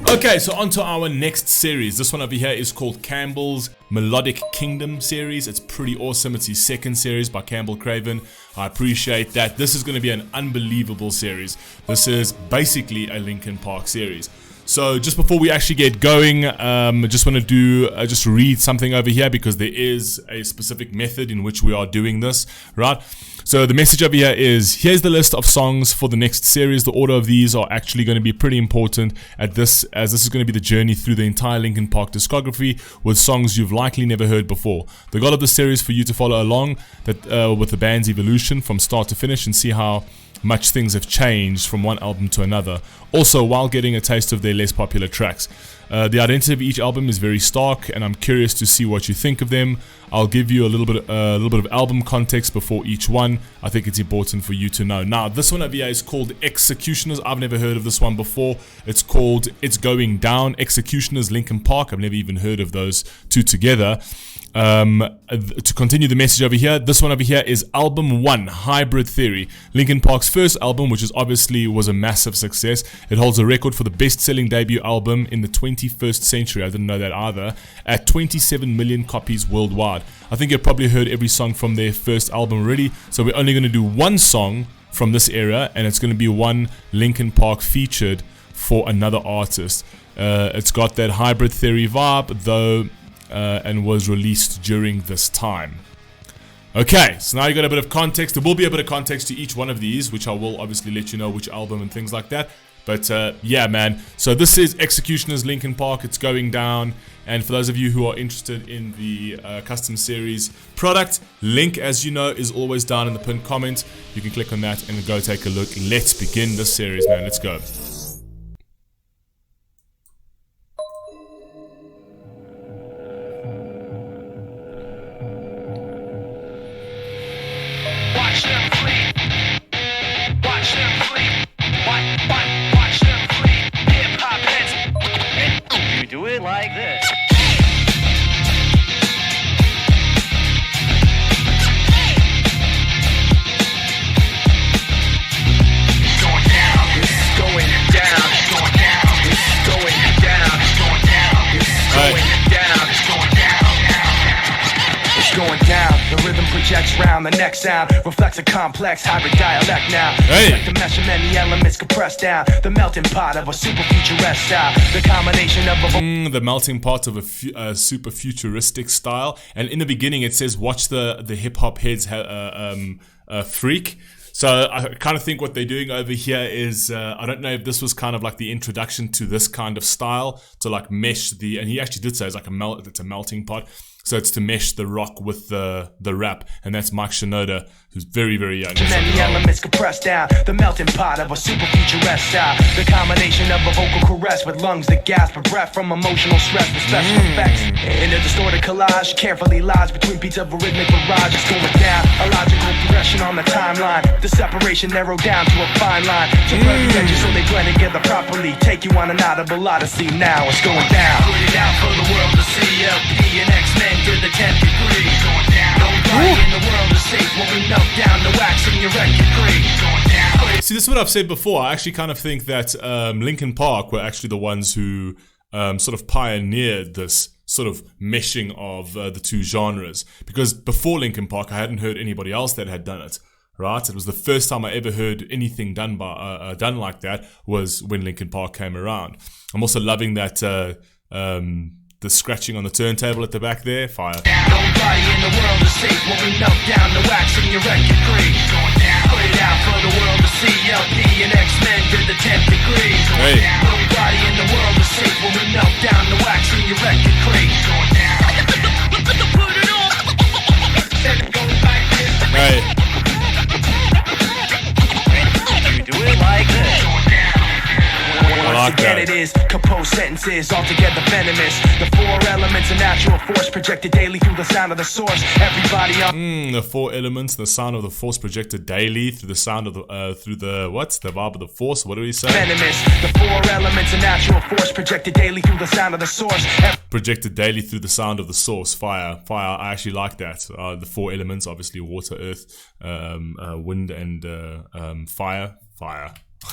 Okay, so on to our next series. This one over here is called Campbell's Melodic Kingdom series. It's pretty awesome. It's his second series by Campbell Craven. I appreciate that. This is going to be an unbelievable series. This is basically a Linkin Park series. So just before we actually get going, I just want to do just read something over here because there is a specific method in which we are doing this, right? So the message over here is, here's the list of songs for the next series. The order of these are actually going to be pretty important at this, as this is going to be the journey through the entire Linkin Park discography with songs you've likely never heard before. The goal of this series is for you to follow along with the band's evolution from start to finish and see how much things have changed from one album to another. Also, while getting a taste of their less popular tracks. The identity of each album is very stark, and I'm curious to see what you think of them. I'll give you a little bit of album context before each one. I think it's important for you to know. Now, this one over here is called X-Ecutioners. I've never heard of this one before. It's called It's Going Down. X-Ecutioners Linkin Park. I've never even heard of those two together. To continue the message over here, this one over here is album 1, Hybrid Theory, Linkin Park's first album, which obviously was a massive success. It holds a record for the best-selling debut album in the 21st century. I didn't know that either. At 27 million copies worldwide. I think you've probably heard every song from their first album already, so we're only going to do one song from this era, and it's going to be one Linkin Park featured for another artist. It's got that Hybrid Theory vibe, though, and was released during this time. Okay, so now you got a bit of context. There will be a bit of context to each one of these, which I will obviously let you know which album and things like that. But yeah, man. So this is X-Ecutioners Linkin Park. It's Going Down. And for those of you who are interested in the custom series product, link, as you know, is always down in the pinned comment. You can click on that and go take a look. Let's begin this series, man. Let's go. Do it like this. Going down, it's going down, it's going down, it's going down, it's going down, it's going down, it's going down, it's going down. The rhythm projects round, the next sound reflects a complex hybrid dialect now. Like the mesh of many elements compressed down, the melting pot of a super futuristic style. The combination of the melting pot of a super futuristic style. And in the beginning it says, watch the hip hop heads freak. So I kind of think what they're doing over here is, I don't know if this was kind of like the introduction to this kind of style, to like mesh the, and he actually did say it's like it's a melting pot. So it's to mesh the rock with the rap, and that's Mike Shinoda, who's very, very young. Many elements compressed down, the melting pot of a super futuristic style. The combination of a vocal caress with lungs that gasp for breath from emotional stress with special effects. In a distorted collage, carefully lodged between beats of a rhythmic barrage. It's going down, a logical progression on the timeline. The separation narrowed down to a fine line. To blur the edges so they blend together properly. Take you on an audible odyssey now. It's going down. Put it out for the world to see. LP and X-Men to the 10th degree. Going down. Nobody in the world is safe when we melt down the wax in your record grade. Going down. See, this is what I've said before. I actually kind of think that Linkin Park were actually the ones who sort of pioneered this sort of meshing of the two genres. Because before Linkin Park, I hadn't heard anybody else that had done it. Right, it was the first time I ever heard anything done like that was when Linkin Park came around. I'm also loving that the scratching on the turntable at the back there. Fire. Nobody in the world is safe when we melt down the wax in your record grade. Going down. Put it out for the world to see. LP and X-Men to the 10th degree. Going down. Nobody in the world is safe when we melt down the wax in your record grade. Going down. Put it on. Then it goes like this. Hey. Do it like this. Once again it is composed sentences altogether venomous. The four elements of natural force projected daily through the sound of the source. Everybody on the four elements, the sound of the force projected daily through the sound of the the vibe of the force. What do we say? Venomous. The four elements of natural force projected daily through the sound of the source. Projected daily through the sound of the source. Fire. I actually like that. The four elements, obviously water, earth, wind, and fire.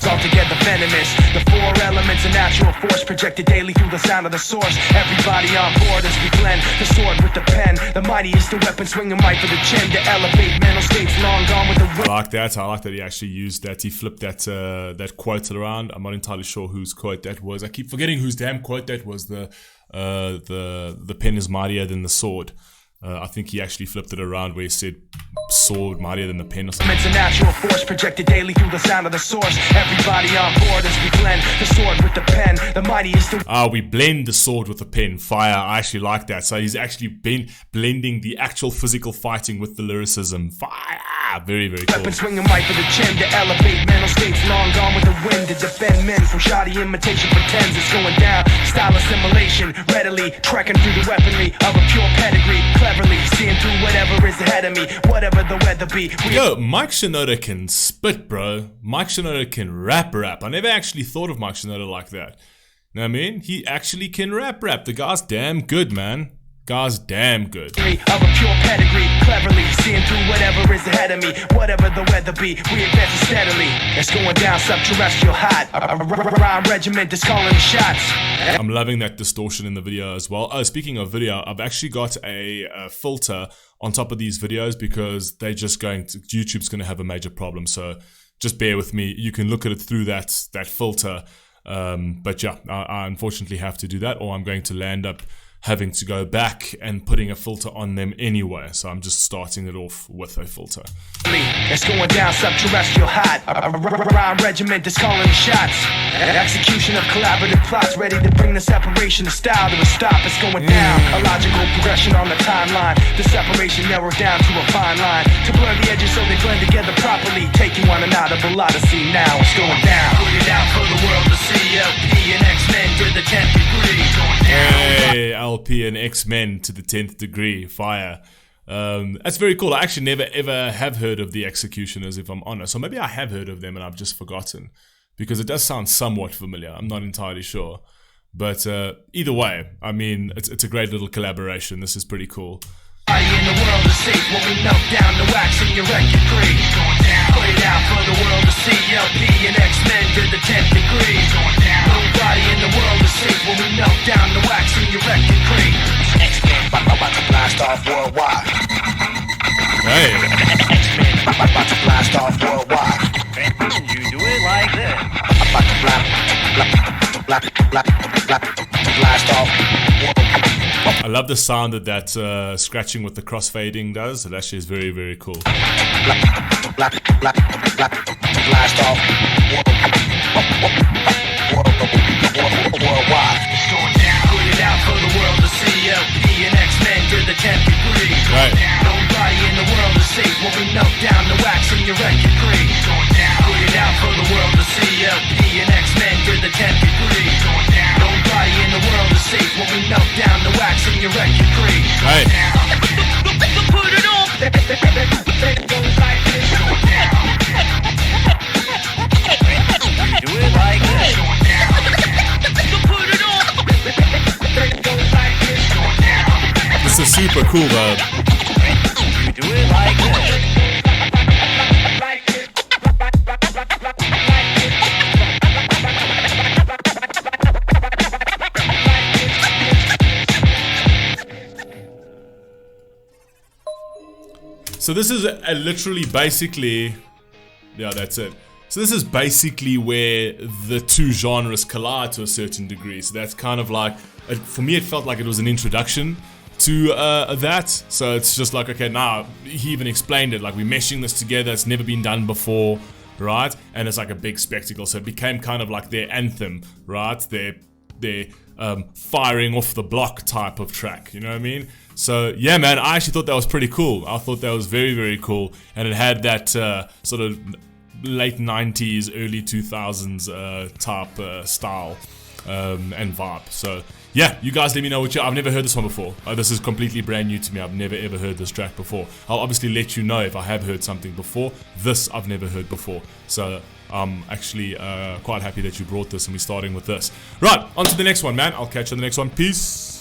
Altogether venomous. The four elements of natural force projected daily through the sound of the source. Everybody on board as we blend the sword with the pen. The mighty is the weapon swinging right for the chin to elevate mental states long gone with the wind. I like that he actually used that. He flipped that quote around. I'm not entirely sure whose quote that was. I keep forgetting whose damn quote that was. The pen is mightier than the sword. I think he actually flipped it around where he said sword mightier than the pen or something. It's a natural force projected daily through the sound of the source. Everybody on board as we blend the sword with the pen. The mighty is the... we blend the sword with the pen. Fire. I actually like that. So he's actually been blending the actual physical fighting with the lyricism. Fire. Very, very cool. Weapon swinging right for the chin to elevate mental states long gone with the wind to defend men from shoddy imitation pretends it's going down. Style assimilation readily trekking through the weaponry of a pure pedigree. Cleverly seeing through whatever is ahead of me, whatever the weather be. Yo, Mike Shinoda can spit, bro. Mike Shinoda can rap. I never actually thought of Mike Shinoda like that. Know what I mean? He actually can rap. The guy's damn good, man. Guy's damn good. Of a pure pedigree, cleverly seeing through whatever is ahead of me, whatever the weather be, we advance steadily. It's going down subterrestrial hot. A rhyme regiment is calling the shots. I'm loving that distortion in the video as well. Speaking of video, I've actually got a filter on top of these videos because they're just YouTube's going to have a major problem. So just bear with me. You can look at it through that filter. But yeah, I unfortunately have to do that, or I'm going to land up having to go back and putting a filter on them anyway. So I'm just starting it off with a filter. It's going down subterrestrial hot. A rhyme regiment is calling the shots. Execution of collaborative plots ready to bring the separation of style to a stop. It's going down. A logical progression on the timeline. The separation narrowed down to a fine line. To blur the edges so they blend together properly. Taking one inaudible odyssey now. It's going down. Put it out for the world to see. LP and X-Men to the 10th degree. Going down. Hey, LP and X-Men to the 10th degree. Fire. That's very cool. I actually never ever have heard of the X-Ecutioners, if I'm honest. Or maybe I have heard of them and I've just forgotten. Because it does sound somewhat familiar. I'm not entirely sure. But either way, I mean, it's a great little collaboration. This is pretty cool. In the world is safe when we melt down the wax and your record creep. Put it out for the world to see. LP and X-Men to the 10th degree. Nobody in the world is safe when we melt down the wax and your record creep. X-Men about to blast off worldwide. Hey. X-Men about to blast off worldwide. You do it like this. About to blast off. I love the sound that scratching with the crossfading does. It actually is very, very cool. Blast off. Worldwide. Put it out for the world to see. LP and X-Men to the 10th degree. Right. Nobody in the world is safe when we melt down the wax and your record creep. Put it out for the world to see. LP and X-Men to the 10th degree. Nobody in the world is safe when we melt down the wax and your record creep. Right. Put it on. You do it like this. Put it on. This is super cool though. You do it like this. So this is literally basically, yeah, that's it. So this is basically where the two genres collide to a certain degree. So that's kind of like, for me it felt like it was an introduction to that. So it's just like, okay, now he even explained it, like we're meshing this together, it's never been done before, right? And it's like a big spectacle. So it became kind of like their anthem, right? Their firing off the block type of track, you know what I mean? So yeah, man, I actually thought that was pretty cool. I thought that was very, very cool. And it had that sort of late 90s, early 2000s type style and vibe. So yeah, you guys let me know what I've never heard this one before. This is completely brand new to me. I've never ever heard this track before. I'll obviously let you know if I have heard something before. This I've never heard before. So I'm actually quite happy that you brought this and we're starting with this. Right, on to the next one, man. I'll catch you on the next one. Peace.